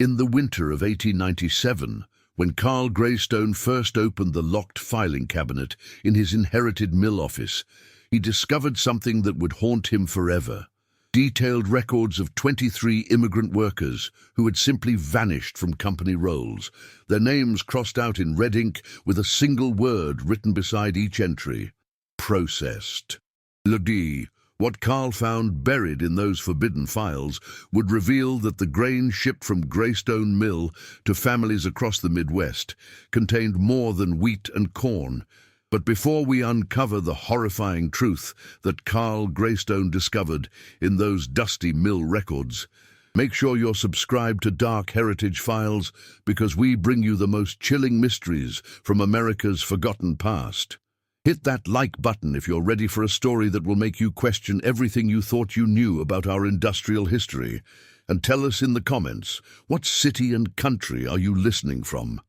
In the winter of 1897, when Carl Greystone first opened the locked filing cabinet in his inherited mill office, he discovered something that would haunt him forever. Detailed records of 23 immigrant workers who had simply vanished from company rolls, their names crossed out in red ink with a single word written beside each entry: processed. What Carl found buried in those forbidden files would reveal that the grain shipped from Greystone Mill to families across the Midwest contained more than wheat and corn. But before we uncover the horrifying truth that Carl Greystone discovered in those dusty mill records, make sure you're subscribed to Dark Heritage Files, because we bring you the most chilling mysteries from America's forgotten past. Hit that like button if you're ready for a story that will make you question everything you thought you knew about our industrial history. And tell us in the comments, what city and country are you listening from?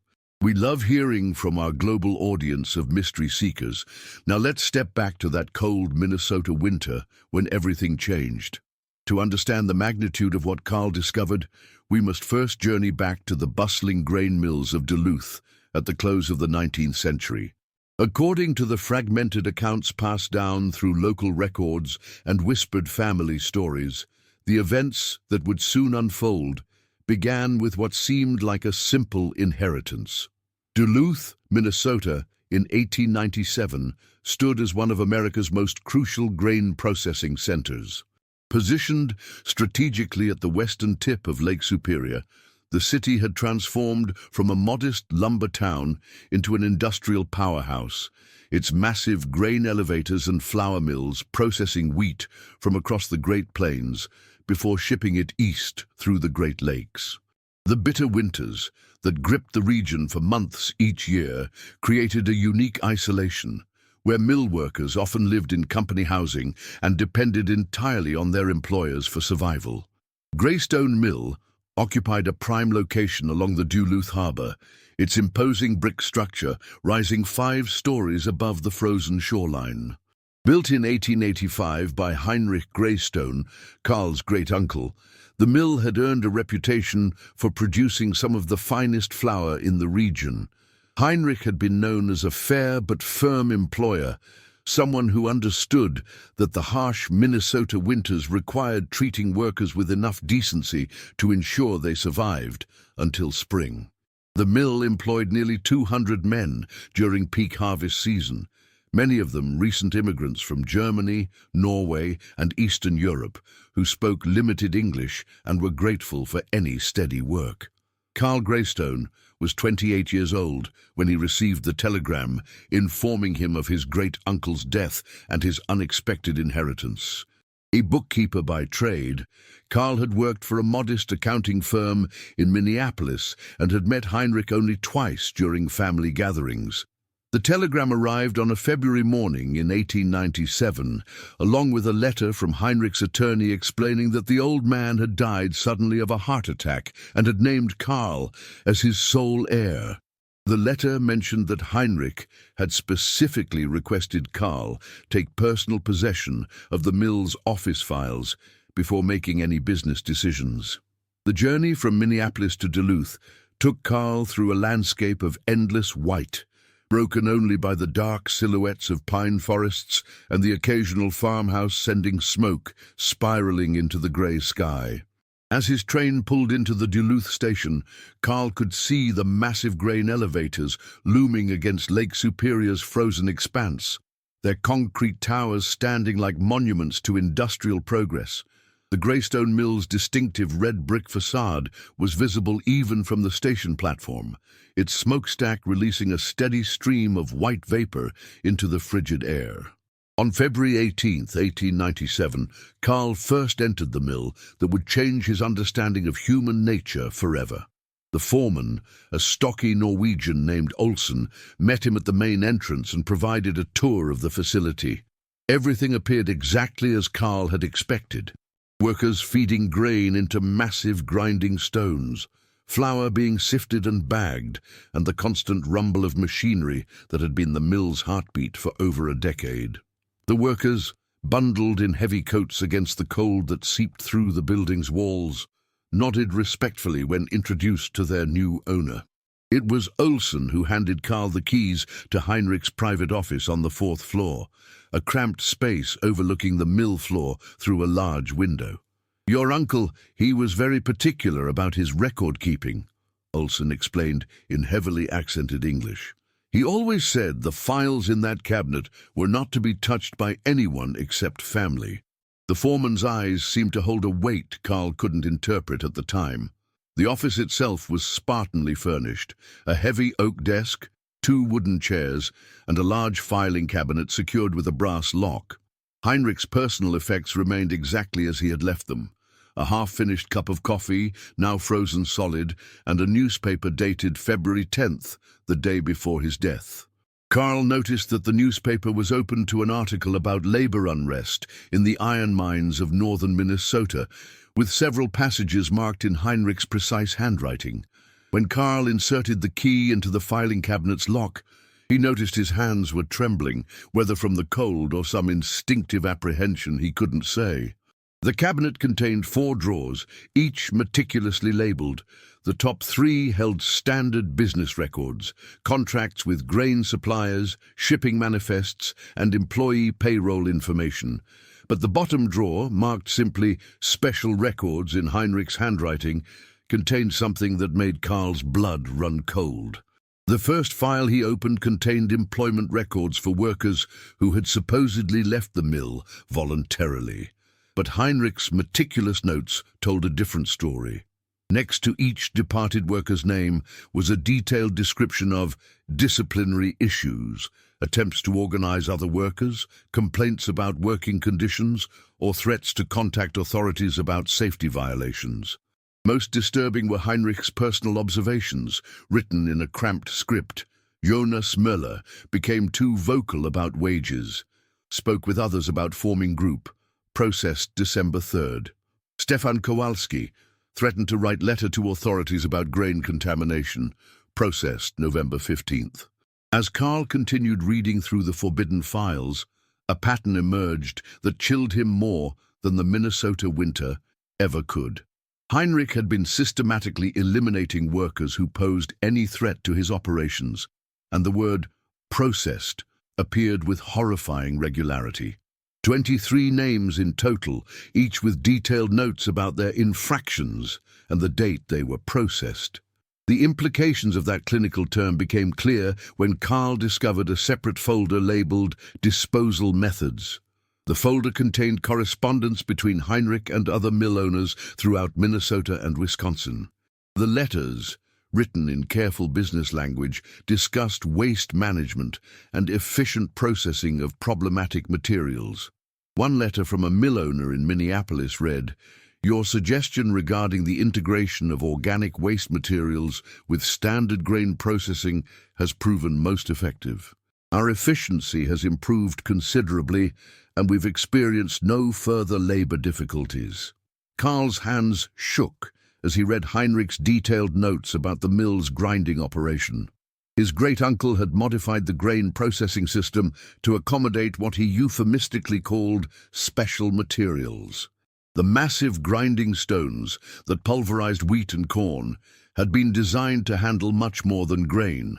We love hearing from our global audience of mystery seekers. Now let's step back to that cold Minnesota winter when everything changed. To understand the magnitude of what Carl discovered, we must first journey back to the bustling grain mills of Duluth at the close of the 19th century. According to the fragmented accounts passed down through local records and whispered family stories, the events that would soon unfold began with what seemed like a simple inheritance. Duluth, Minnesota, in 1897, stood as one of America's most crucial grain processing centers. Positioned strategically at the western tip of Lake Superior, the city had transformed from a modest lumber town into an industrial powerhouse, its massive grain elevators and flour mills processing wheat from across the Great Plains before shipping it east through the Great Lakes. The bitter winters that gripped the region for months each year created a unique isolation, where mill workers often lived in company housing and depended entirely on their employers for survival. Greystone Mill occupied a prime location along the Duluth harbor, its imposing brick structure rising 5 stories above the frozen shoreline. Built in 1885 by Heinrich Greystone, Carl's great-uncle, the mill had earned a reputation for producing some of the finest flour in the region. Heinrich had been known as a fair but firm employer, someone who understood that the harsh Minnesota winters required treating workers with enough decency to ensure they survived until spring. The mill employed nearly 200 men during peak harvest season, many of them recent immigrants from Germany, Norway, and Eastern Europe, who spoke limited English and were grateful for any steady work. Carl Greystone was 28 years old when he received the telegram informing him of his great-uncle's death and his unexpected inheritance. A bookkeeper by trade, Carl had worked for a modest accounting firm in Minneapolis and had met Heinrich only twice during family gatherings. The telegram arrived on a February morning in 1897, along with a letter from Heinrich's attorney explaining that the old man had died suddenly of a heart attack and had named Carl as his sole heir. The letter mentioned that Heinrich had specifically requested Carl take personal possession of the mill's office files before making any business decisions. The journey from Minneapolis to Duluth took Carl through a landscape of endless white, broken only by the dark silhouettes of pine forests and the occasional farmhouse sending smoke spiraling into the grey sky. As his train pulled into the Duluth station, Carl could see the massive grain elevators looming against Lake Superior's frozen expanse, their concrete towers standing like monuments to industrial progress. The Greystone Mill's distinctive red brick facade was visible even from the station platform, its smokestack releasing a steady stream of white vapor into the frigid air. On February 18, 1897, Carl first entered the mill that would change his understanding of human nature forever. The foreman, a stocky Norwegian named Olsen, met him at the main entrance and provided a tour of the facility. Everything appeared exactly as Carl had expected. Workers feeding grain into massive grinding stones, flour being sifted and bagged, and the constant rumble of machinery that had been the mill's heartbeat for over a decade. The workers, bundled in heavy coats against the cold that seeped through the building's walls, nodded respectfully when introduced to their new owner. It was Olsen who handed Karl the keys to Heinrich's private office on the fourth floor, a cramped space overlooking the mill floor through a large window. "Your uncle, he was very particular about his record-keeping," Olsen explained in heavily accented English. "He always said the files in that cabinet were not to be touched by anyone except family." The foreman's eyes seemed to hold a weight Karl couldn't interpret at the time. The office itself was spartanly furnished, a heavy oak desk, 2 wooden chairs, and a large filing cabinet secured with a brass lock. Heinrich's personal effects remained exactly as he had left them. A half-finished cup of coffee, now frozen solid, and a newspaper dated February 10th, the day before his death. Karl noticed that the newspaper was open to an article about labor unrest in the iron mines of northern Minnesota, with several passages marked in Heinrich's precise handwriting. When Karl inserted the key into the filing cabinet's lock, he noticed his hands were trembling, whether from the cold or some instinctive apprehension he couldn't say. The cabinet contained 4 drawers, each meticulously labeled. The top 3 held standard business records, contracts with grain suppliers, shipping manifests, and employee payroll information. But the bottom drawer, marked simply "Special Records" in Heinrich's handwriting, contained something that made Karl's blood run cold. The first file he opened contained employment records for workers who had supposedly left the mill voluntarily. But Heinrich's meticulous notes told a different story. Next to each departed worker's name was a detailed description of disciplinary issues, attempts to organize other workers, complaints about working conditions, or threats to contact authorities about safety violations. Most disturbing were Heinrich's personal observations, written in a cramped script. Jonas Möller became too vocal about wages, spoke with others about forming group, processed December 3rd. Stefan Kowalski threatened to write letter to authorities about grain contamination, processed November 15th. As Karl continued reading through the forbidden files, a pattern emerged that chilled him more than the Minnesota winter ever could. Heinrich had been systematically eliminating workers who posed any threat to his operations, and the word "processed" appeared with horrifying regularity. 23 names in total, each with detailed notes about their infractions and the date they were processed. The implications of that clinical term became clear when Karl discovered a separate folder labeled "Disposal Methods." The folder contained correspondence between Heinrich and other mill owners throughout Minnesota and Wisconsin. The letters, written in careful business language, discussed waste management and efficient processing of problematic materials. One letter from a mill owner in Minneapolis read, "Your suggestion regarding the integration of organic waste materials with standard grain processing has proven most effective. Our efficiency has improved considerably, and we've experienced no further labor difficulties." Karl's hands shook as he read Heinrich's detailed notes about the mill's grinding operation. His great-uncle had modified the grain processing system to accommodate what he euphemistically called special materials. The massive grinding stones that pulverized wheat and corn had been designed to handle much more than grain.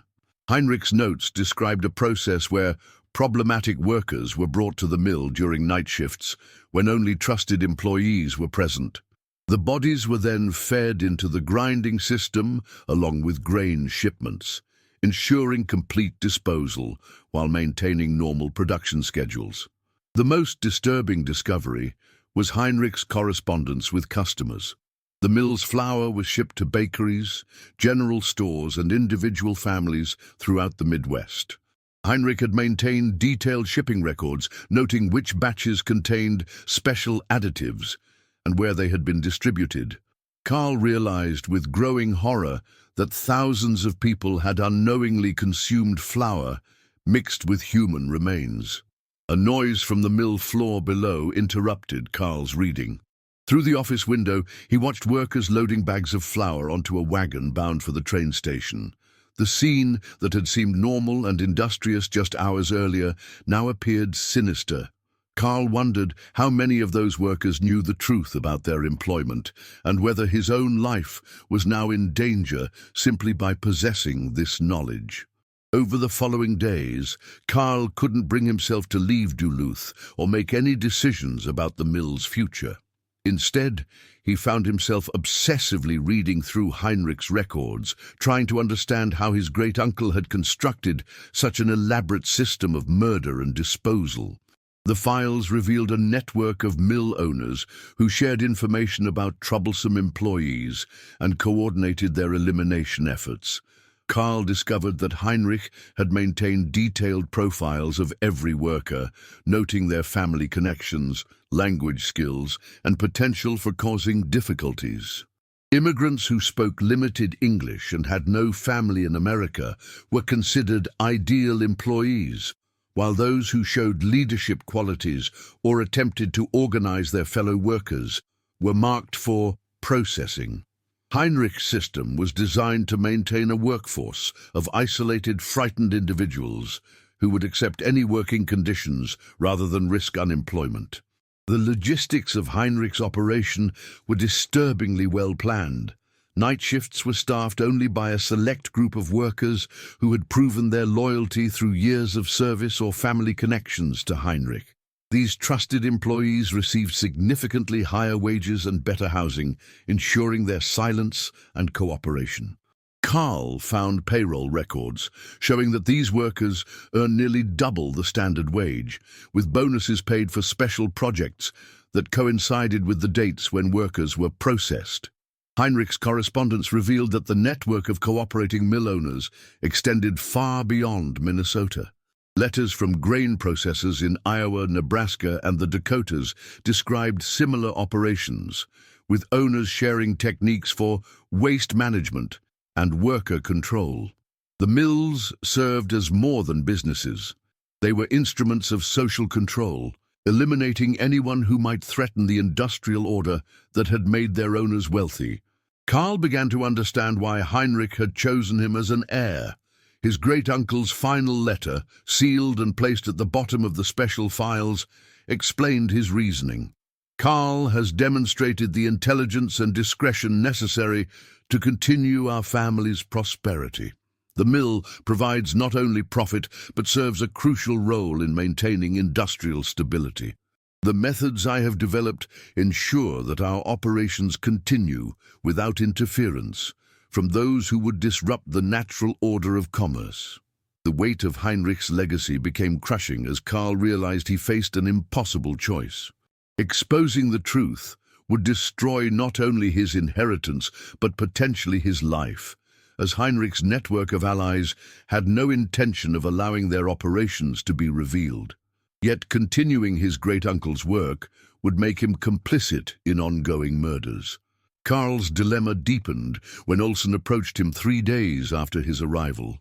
Heinrich's notes described a process where problematic workers were brought to the mill during night shifts when only trusted employees were present. The bodies were then fed into the grinding system along with grain shipments, ensuring complete disposal while maintaining normal production schedules. The most disturbing discovery was Heinrich's correspondence with customers. The mill's flour was shipped to bakeries, general stores, and individual families throughout the Midwest. Heinrich had maintained detailed shipping records, noting which batches contained special additives and where they had been distributed. Karl realized with growing horror that thousands of people had unknowingly consumed flour mixed with human remains. A noise from the mill floor below interrupted Karl's reading. Through the office window, he watched workers loading bags of flour onto a wagon bound for the train station. The scene that had seemed normal and industrious just hours earlier now appeared sinister, Karl wondered how many of those workers knew the truth about their employment and whether his own life was now in danger simply by possessing this knowledge. Over the following days, Karl couldn't bring himself to leave Duluth or make any decisions about the mill's future. Instead, he found himself obsessively reading through Heinrich's records, trying to understand how his great-uncle had constructed such an elaborate system of murder and disposal. The files revealed a network of mill owners who shared information about troublesome employees and coordinated their elimination efforts. Karl discovered that Heinrich had maintained detailed profiles of every worker, noting their family connections, language skills, and potential for causing difficulties. Immigrants who spoke limited English and had no family in America were considered ideal employees, while those who showed leadership qualities or attempted to organize their fellow workers were marked for processing. Heinrich's system was designed to maintain a workforce of isolated, frightened individuals who would accept any working conditions rather than risk unemployment. The logistics of Heinrich's operation were disturbingly well planned. Night shifts were staffed only by a select group of workers who had proven their loyalty through years of service or family connections to Heinrich. These trusted employees received significantly higher wages and better housing, ensuring their silence and cooperation. Karl found payroll records showing that these workers earned nearly double the standard wage, with bonuses paid for special projects that coincided with the dates when workers were processed. Heinrich's correspondence revealed that the network of cooperating mill owners extended far beyond Minnesota. Letters from grain processors in Iowa, Nebraska, and the Dakotas described similar operations, with owners sharing techniques for waste management and worker control. The mills served as more than businesses. They were instruments of social control, eliminating anyone who might threaten the industrial order that had made their owners wealthy. Karl began to understand why Heinrich had chosen him as an heir. His great-uncle's final letter, sealed and placed at the bottom of the special files, explained his reasoning. Karl has demonstrated the intelligence and discretion necessary to continue our family's prosperity. The mill provides not only profit, but serves a crucial role in maintaining industrial stability. The methods I have developed ensure that our operations continue without interference from those who would disrupt the natural order of commerce. The weight of Heinrich's legacy became crushing as Karl realized he faced an impossible choice. Exposing the truth would destroy not only his inheritance, but potentially his life, as Heinrich's network of allies had no intention of allowing their operations to be revealed. Yet continuing his great-uncle's work would make him complicit in ongoing murders. Karl's dilemma deepened when Olsen approached him 3 days after his arrival.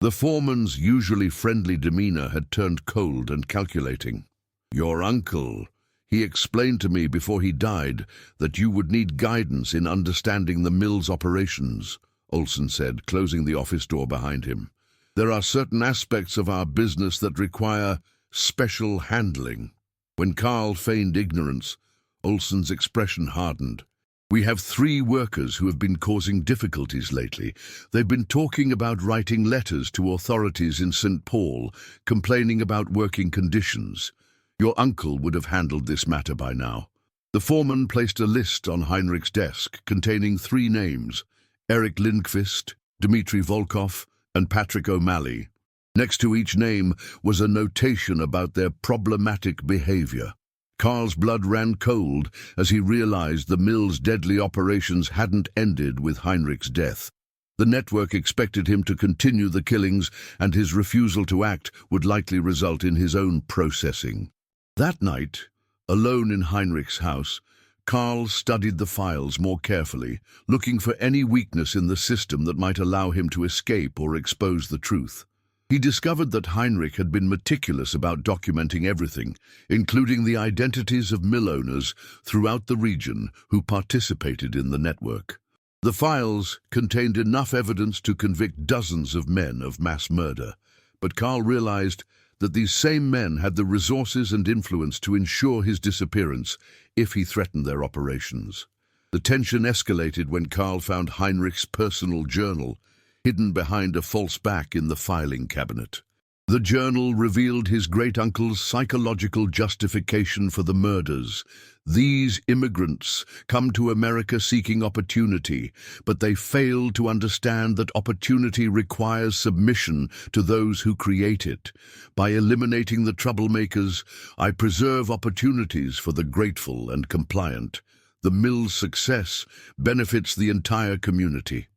The foreman's usually friendly demeanor had turned cold and calculating. "Your uncle, he explained to me before he died that you would need guidance in understanding the mill's operations," Olsen said, closing the office door behind him. "There are certain aspects of our business that require special handling." When Karl feigned ignorance, Olsen's expression hardened. "We have 3 workers who have been causing difficulties lately. They've been talking about writing letters to authorities in St. Paul, complaining about working conditions. Your uncle would have handled this matter by now." The foreman placed a list on Heinrich's desk containing 3 names: Eric Lindqvist, Dmitry Volkov, and Patrick O'Malley. Next to each name was a notation about their problematic behavior. Karl's blood ran cold as he realized the mill's deadly operations hadn't ended with Heinrich's death. The network expected him to continue the killings, and his refusal to act would likely result in his own processing. That night, alone in Heinrich's house, Karl studied the files more carefully, looking for any weakness in the system that might allow him to escape or expose the truth. He discovered that Heinrich had been meticulous about documenting everything, including the identities of mill owners throughout the region who participated in the network. The files contained enough evidence to convict dozens of men of mass murder, but Karl realized that these same men had the resources and influence to ensure his disappearance if he threatened their operations. The tension escalated when Karl found Heinrich's personal journal, hidden behind a false back in the filing cabinet. The journal revealed his great-uncle's psychological justification for the murders. These immigrants come to America seeking opportunity, but they fail to understand that opportunity requires submission to those who create it. By eliminating the troublemakers, I preserve opportunities for the grateful and compliant. The mill's success benefits the entire community.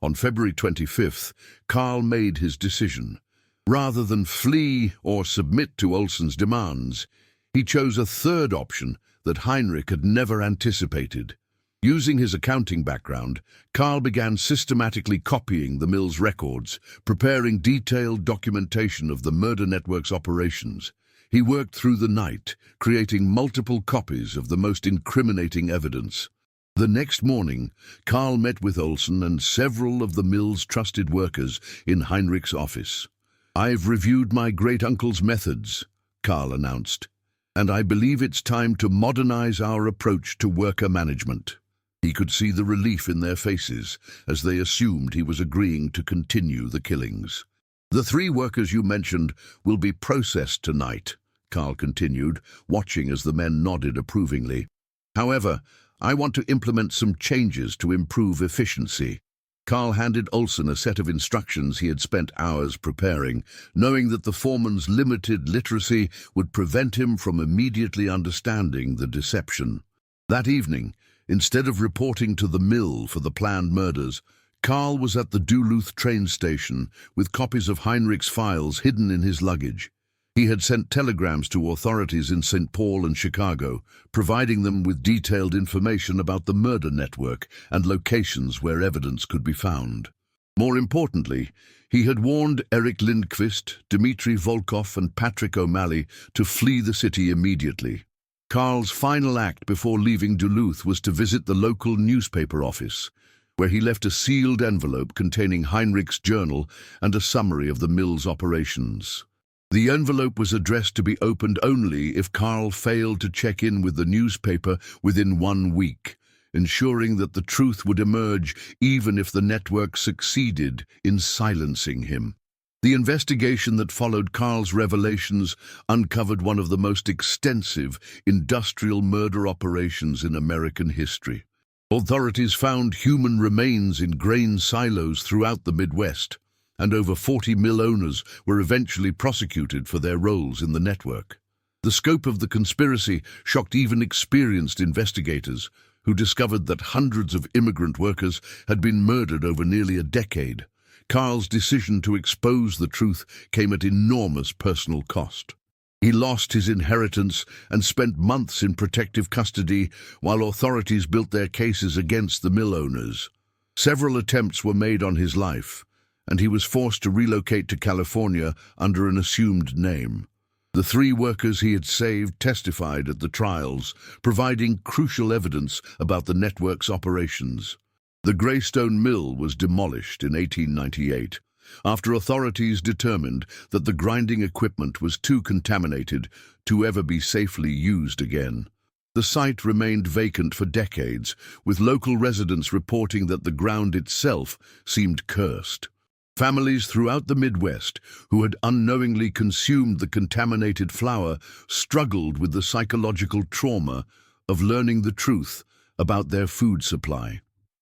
On February 25th, Karl made his decision. Rather than flee or submit to Olsen's demands, he chose a third option that Heinrich had never anticipated. Using his accounting background, Karl began systematically copying the mill's records, preparing detailed documentation of the murder network's operations. He worked through the night, creating multiple copies of the most incriminating evidence. The next morning, Karl met with Olsen and several of the mill's trusted workers in Heinrich's office. "I've reviewed my great-uncle's methods," Karl announced, "and I believe it's time to modernize our approach to worker management." He could see the relief in their faces as they assumed he was agreeing to continue the killings. "The 3 workers you mentioned will be processed tonight," Karl continued, watching as the men nodded approvingly. "However, I want to implement some changes to improve efficiency." Karl handed Olsen a set of instructions he had spent hours preparing, knowing that the foreman's limited literacy would prevent him from immediately understanding the deception. That evening, instead of reporting to the mill for the planned murders, Karl was at the Duluth train station with copies of Heinrich's files hidden in his luggage. He had sent telegrams to authorities in St. Paul and Chicago, providing them with detailed information about the murder network and locations where evidence could be found. More importantly, he had warned Eric Lindqvist, Dmitry Volkov and Patrick O'Malley to flee the city immediately. Karl's final act before leaving Duluth was to visit the local newspaper office, where he left a sealed envelope containing Heinrich's journal and a summary of the mill's operations. The envelope was addressed to be opened only if Karl failed to check in with the newspaper within 1 week, ensuring that the truth would emerge even if the network succeeded in silencing him. The investigation that followed Karl's revelations uncovered one of the most extensive industrial murder operations in American history. Authorities found human remains in grain silos throughout the Midwest, and over 40 mill owners were eventually prosecuted for their roles in the network. The scope of the conspiracy shocked even experienced investigators, who discovered that hundreds of immigrant workers had been murdered over nearly a decade. Karl's decision to expose the truth came at enormous personal cost. He lost his inheritance and spent months in protective custody while authorities built their cases against the mill owners. Several attempts were made on his life, and he was forced to relocate to California under an assumed name. The 3 workers he had saved testified at the trials, providing crucial evidence about the network's operations. The Greystone mill was demolished in 1898, after authorities determined that the grinding equipment was too contaminated to ever be safely used again. The site remained vacant for decades, with local residents reporting that the ground itself seemed cursed. Families throughout the Midwest who had unknowingly consumed the contaminated flour struggled with the psychological trauma of learning the truth about their food supply.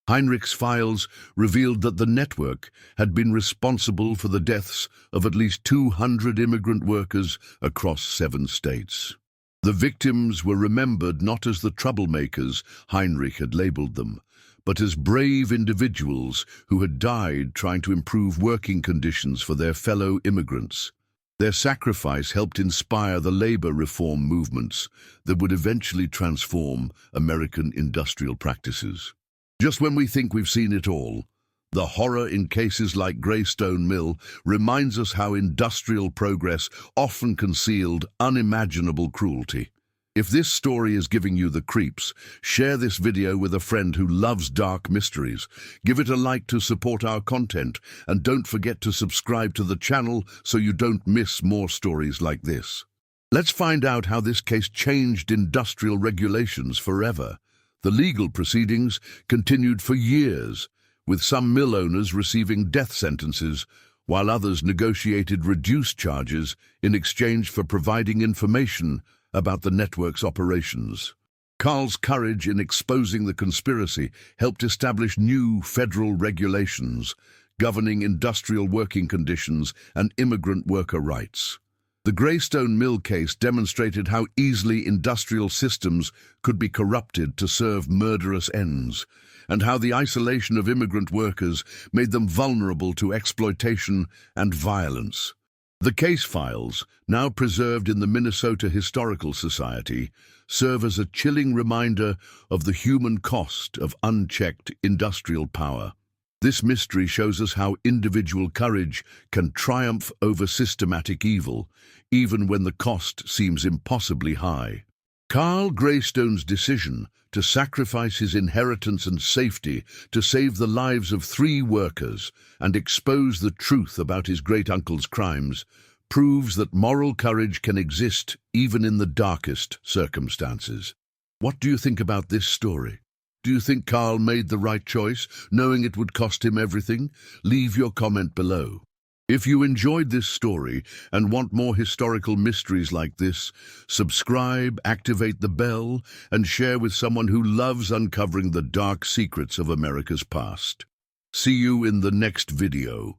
Heinrich's files revealed that the network had been responsible for the deaths of at least 200 immigrant workers across 7 states. The victims were remembered not as the troublemakers Heinrich had labeled them, but as brave individuals who had died trying to improve working conditions for their fellow immigrants. Their sacrifice helped inspire the labor reform movements that would eventually transform American industrial practices. Just when we think we've seen it all, the horror in cases like Greystone Mill reminds us how industrial progress often concealed unimaginable cruelty. If this story is giving you the creeps, share this video with a friend who loves dark mysteries. Give it a like to support our content, and don't forget to subscribe to the channel so you don't miss more stories like this. Let's find out how this case changed industrial regulations forever. The legal proceedings continued for years, with some mill owners receiving death sentences, while others negotiated reduced charges in exchange for providing information about the network's operations. Carl's courage in exposing the conspiracy helped establish new federal regulations governing industrial working conditions and immigrant worker rights. The Greystone mill case demonstrated how easily industrial systems could be corrupted to serve murderous ends, and how the isolation of immigrant workers made them vulnerable to exploitation and violence. The case files, now preserved in the Minnesota Historical Society, serve as a chilling reminder of the human cost of unchecked industrial power. This mystery shows us how individual courage can triumph over systematic evil, even when the cost seems impossibly high. Carl Greystone's decision to sacrifice his inheritance and safety to save the lives of 3 workers and expose the truth about his great-uncle's crimes proves that moral courage can exist even in the darkest circumstances. What do you think about this story? Do you think Carl made the right choice, knowing it would cost him everything? Leave your comment below. If you enjoyed this story and want more historical mysteries like this, subscribe, activate the bell, and share with someone who loves uncovering the dark secrets of America's past. See you in the next video.